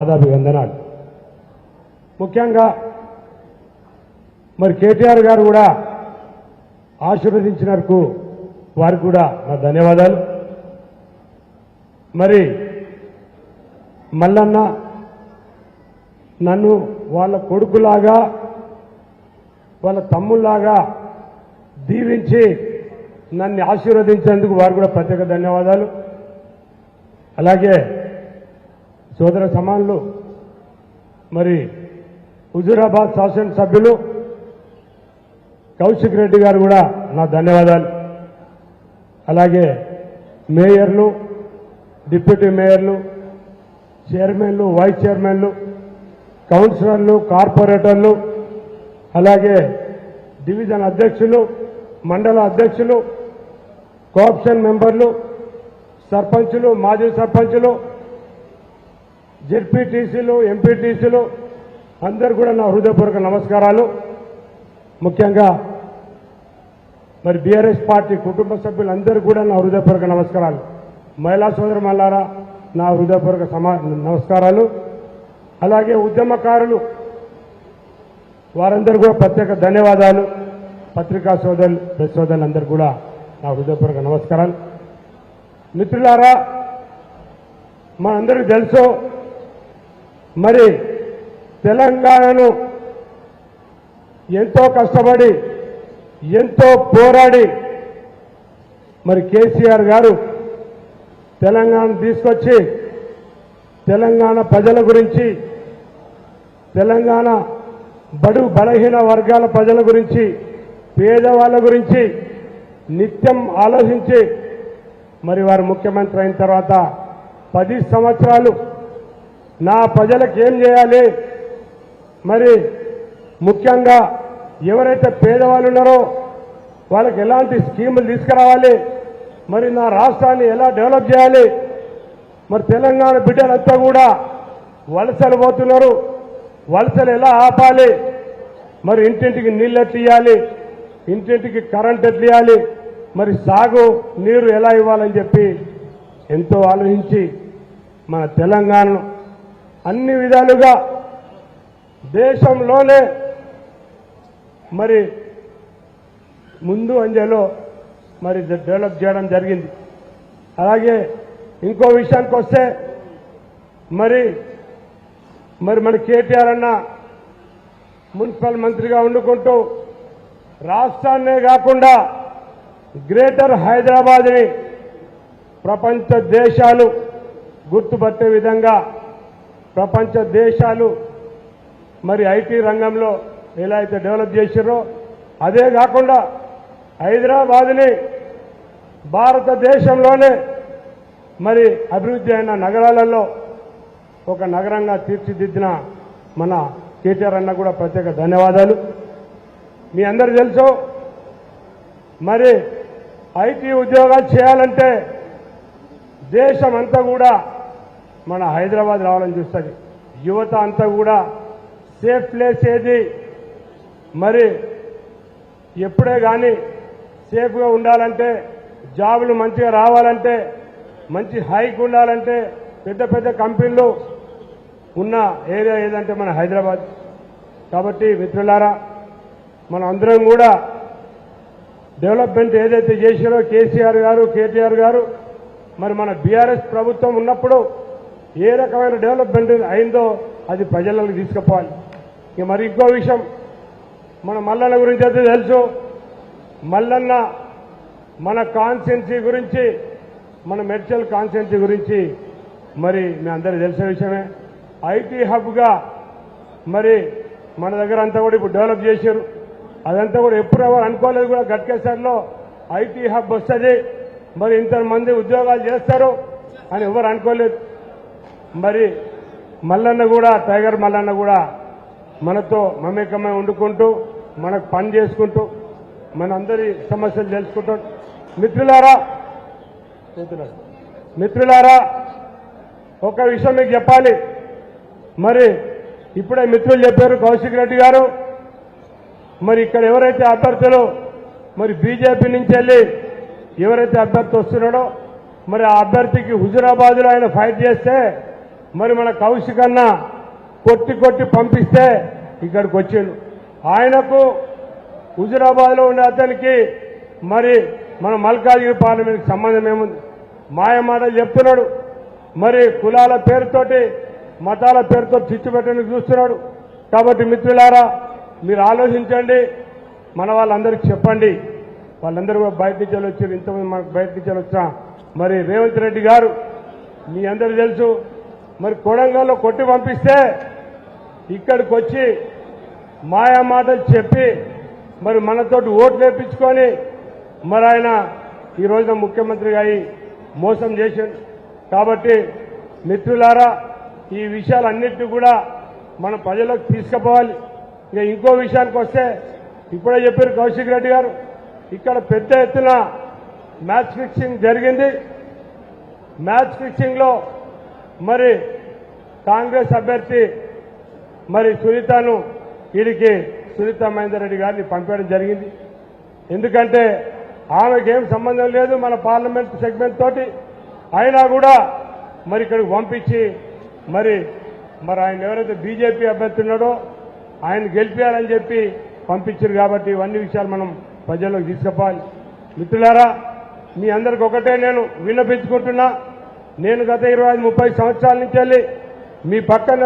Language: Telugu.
పాదాభివందనాలు. ముఖ్యంగా మరి కేటీఆర్ గారు కూడా ఆశీర్వదించినందుకు వారికి కూడా నా ధన్యవాదాలు. మరి మల్లన్న నన్ను వాళ్ళ కొడుకులాగా వాళ్ళ తమ్ముళ్లాగా దీవించి నన్ను ఆశీర్వదించేందుకు వారు కూడా ప్రత్యేక ధన్యవాదాలు. అలాగే సోదర సమానులు మరి హుజూరాబాద్ శాసనసభ్యులు కౌశిక్ రెడ్డి గారు కూడా నా ధన్యవాదాలు. అలాగే మేయర్లు, డిప్యూటీ మేయర్లు, చైర్మన్లు, వైస్ చైర్మన్లు, కౌన్సిలర్లు, కార్పొరేటర్లు, అలాగే డివిజన్ అధ్యక్షులు, మండల అధ్యక్షులు, కోఆప్షన్ మెంబర్లు, సర్పంచులు, మాజీ సర్పంచులు, జెడ్పీటీసీలు, ఎంపీటీసీలు అందరూ కూడా నా హృదయపూర్వక నమస్కారాలు. ముఖ్యంగా మరి బీఆర్ఎస్ పార్టీ కుటుంబ సభ్యులందరూ కూడా నా హృదయపూర్వక నమస్కారాలు. మహిళా సోదరులారా నా హృదయపూర్వక నమస్కారాలు. అలాగే ఉద్యమకారులు వారందరూ కూడా ప్రత్యేక ధన్యవాదాలు. పత్రికా సోదరులు, ప్రెస్ సోదరులందరూ కూడా నా హృదయపూర్వక నమస్కారాలు. మిత్రులారా, మనందరికీ తెలుసు మరి తెలంగాణను ఎంతో కష్టపడి ఎంతో పోరాడి మరి కేసీఆర్ గారు తెలంగాణ తీసుకొచ్చి తెలంగాణ ప్రజల గురించి, తెలంగాణ బడుగు బలహీన వర్గాల ప్రజల గురించి, పేదవాళ్ళ గురించి నిత్యం ఆలోచించి మరి వారు ముఖ్యమంత్రి అయిన తర్వాత 10 సంవత్సరాలు నా ప్రజలకు ఏం చేయాలి, మరి ముఖ్యంగా ఎవరైతే పేదవాళ్ళు ఉన్నారో వాళ్ళకి ఎలాంటి స్కీములు తీసుకురావాలి, మరి నా రాష్ట్రాన్ని ఎలా డెవలప్ చేయాలి, మరి తెలంగాణ బిడ్డలంతా కూడా వలసలు పోతున్నారు, వలసలు ఎలా ఆపాలి, మరి ఇంటింటికి నీళ్ళు ఎట్లా ఇవ్వాలి, ఇంటింటికి కరెంట్ ఎట్లా ఇవ్వాలి, మరి సాగు నీరు ఎలా ఇవ్వాలని చెప్పి ఎంతో ఆలోచించి మన తెలంగాణను అన్ని విధాలుగా దేశంలోనే మరి ముందు అంజలో మరి డెవలప్ చేయడం జరిగింది. అలాగే ఇంకో విషయానికి వస్తే మరి మన కేటీఆర్ అన్న మున్సిపల్ మంత్రిగా వండుకుంటూ రాష్ట్రాన్నే కాకుండా గ్రేటర్ హైదరాబాద్ని ప్రపంచ దేశాలు గుర్తుపట్టే విధంగా, ప్రపంచ దేశాలు మరి ఐటీ రంగంలో ఎలా అయితే డెవలప్ చేశారో అదే కాకుండా హైదరాబాద్ని భారతదేశంలోనే మరి అభివృద్ధి అయిన నగరాలలో ఒక నగరంగా తీర్చిదిద్దిన మన కేటీఆర్ అన్న కూడా ప్రత్యేక ధన్యవాదాలు. మీ అందరూ తెలుసు మరి ఐటీ ఉద్యోగాలు చేయాలంటే దేశం అంతా కూడా మన హైదరాబాద్ రావాలని చూస్తుంది. యువత అంతా కూడా సేఫ్ ప్లేస్ ఏది, మరి ఎప్పుడే కానీ సేఫ్గా ఉండాలంటే, జాబులు మంచిగా రావాలంటే, మంచి హైక్ ఉండాలంటే పెద్ద పెద్ద కంపెనీలు ఉన్న ఏరియా ఏదంటే మన హైదరాబాద్. కాబట్టి మిత్రులారా, మనం అందరం కూడా డెవలప్మెంట్ ఏదైతే చేశారో కేసీఆర్ గారు, కేటీఆర్ గారు, మరి మన బీఆర్ఎస్ ప్రభుత్వం ఉన్నప్పుడు ఏ రకమైన డెవలప్మెంట్ అయిందో అది ప్రజలకు తీసుకుపోవాలి. ఇక మరి ఇంకో విషయం, మన మల్లన్న గురించి అయితే తెలుసు. మల్లన్న మన కాన్స్టిట్యున్సీ గురించి, మన మెడ్చల్ కాన్స్టిట్యున్సీ గురించి మరి మీ అందరికీ తెలిసిన విషయమే. ఐటీ హబ్గా మరి మన దగ్గర అంతా కూడా ఇప్పుడు డెవలప్ చేశారు. అదంతా కూడా ఎప్పుడు ఎవరు అనుకోలేదు కూడా గట్కేసర్లో ఐటీ హబ్ వస్తుంది, మరి ఇంతమంది ఉద్యోగాలు చేస్తారు అని ఎవరు అనుకోలేదు. మరి మల్లన్న కూడా, టైగర్ మల్లన్న కూడా మనతో మమేకమై వండుకుంటూ మనకు పని చేసుకుంటూ మనందరి సమస్యలు తెలుసుకుంటూ. మిత్రులారా ఒక విషయం మీకు చెప్పాలి. మరి ఇప్పుడే మిత్రులు చెప్పారు, కౌశిక్ రెడ్డి గారు, మరి ఇక్కడ ఎవరైతే అభ్యర్థులు మరి బీజేపీ నుంచి వెళ్ళి ఎవరైతే అభ్యర్థి వస్తున్నాడో మరి ఆ అభ్యర్థికి హుజూరాబాద్లో ఆయన ఫైట్ చేస్తే మరి మన కౌశిక్ అన్న కొట్టి కొట్టి పంపిస్తే ఇక్కడికి వచ్చిండు. ఆయనకు హుజురాబాద్లో ఉండే అతనికి మరి మన మల్కాజ్గిరి పార్లమెంట్కి సంబంధం ఏముంది? మాయమాటలు చెప్తున్నాడు. మరి కులాల పేరుతోటి మతాల పేరుతో చిచ్చు పెట్టడానికి చూస్తున్నాడు. కాబట్టి మిత్రులారా, మీరు ఆలోచించండి, మన వాళ్ళందరికీ చెప్పండి. వాళ్ళందరూ కూడా బయట నుంచి వచ్చారు. ఇంతమంది మనకు బయట నుంచి వచ్చిన మరి రేవంత్ రెడ్డి గారు మీ అందరూ తెలుసు, మరి కొడంగల్లో కొట్టి పంపిస్తే ఇక్కడికి వచ్చి మాయా మాటలు చెప్పి మరి మనతోటి ఓట్లు వేయించుకొని మరి ఆయన ఈ రోజున ముఖ్యమంత్రిగా అయి మోసం చేశాడు. కాబట్టి మిత్రులారా, ఈ విషయాలన్నింటినీ కూడా మనం ప్రజలకు తీసుకుపోవాలి. ఇక ఇంకో విషయానికి వస్తే, ఇప్పుడే చెప్పారు కౌశిక్ రెడ్డి గారు, ఇక్కడ పెద్ద ఎత్తున మ్యాచ్ ఫిక్సింగ్ జరిగింది. మ్యాచ్ ఫిక్సింగ్ లో మరి కాంగ్రెస్ అభ్యర్థి మరి సునీతను వీడికి సునీత మహేందర్ రెడ్డి గారిని పంపడం జరిగింది. ఎందుకంటే ఆమెకేం సంబంధం లేదు మన పార్లమెంట్ సెగ్మెంట్ తోటి. అయినా కూడా మరి ఇక్కడికి పంపించి మరి ఆయన ఎవరైతే బీజేపీ అభ్యర్థి ఉన్నాడో ఆయన గెలిపించాలని చెప్పి పంపించారు. కాబట్టి ఇవన్నీ విషయాలు మనం ప్రజల్లోకి తీసుకుపోవాలి. మిత్రులారా, మీ అందరికి ఒకటే నేను విన్నపించుకుంటున్నా, నేను గత 25-30 సంవత్సరాల నుంచి వెళ్ళి మీ పక్కన